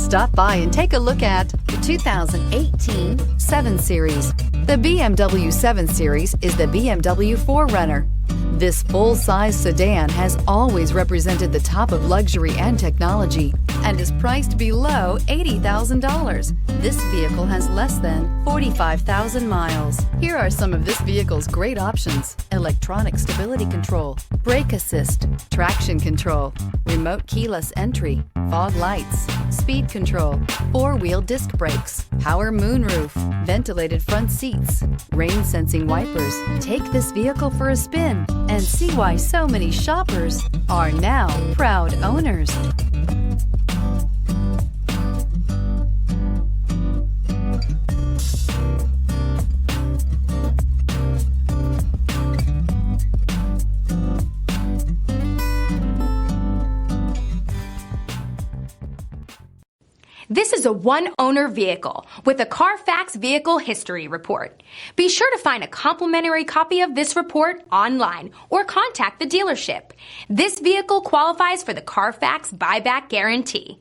Stop by and take a look at the 2018 7 Series. The BMW 7 Series is the BMW 4Runner. This full-size sedan has always represented the top of luxury and technology and is priced below $80,000. This vehicle has less than 45,000 miles. Here are some of this vehicle's great options: electronic stability control, brake assist, traction control, remote keyless entry, fog lights, speed control, four-wheel disc brakes, power moonroof, ventilated front seats, rain sensing wipers. Take this vehicle for a spin and see why so many shoppers are now proud owners. This is a one-owner vehicle with a Carfax Vehicle History Report. Be sure to find a complimentary copy of this report online or contact the dealership. This vehicle qualifies for the Carfax Buyback Guarantee.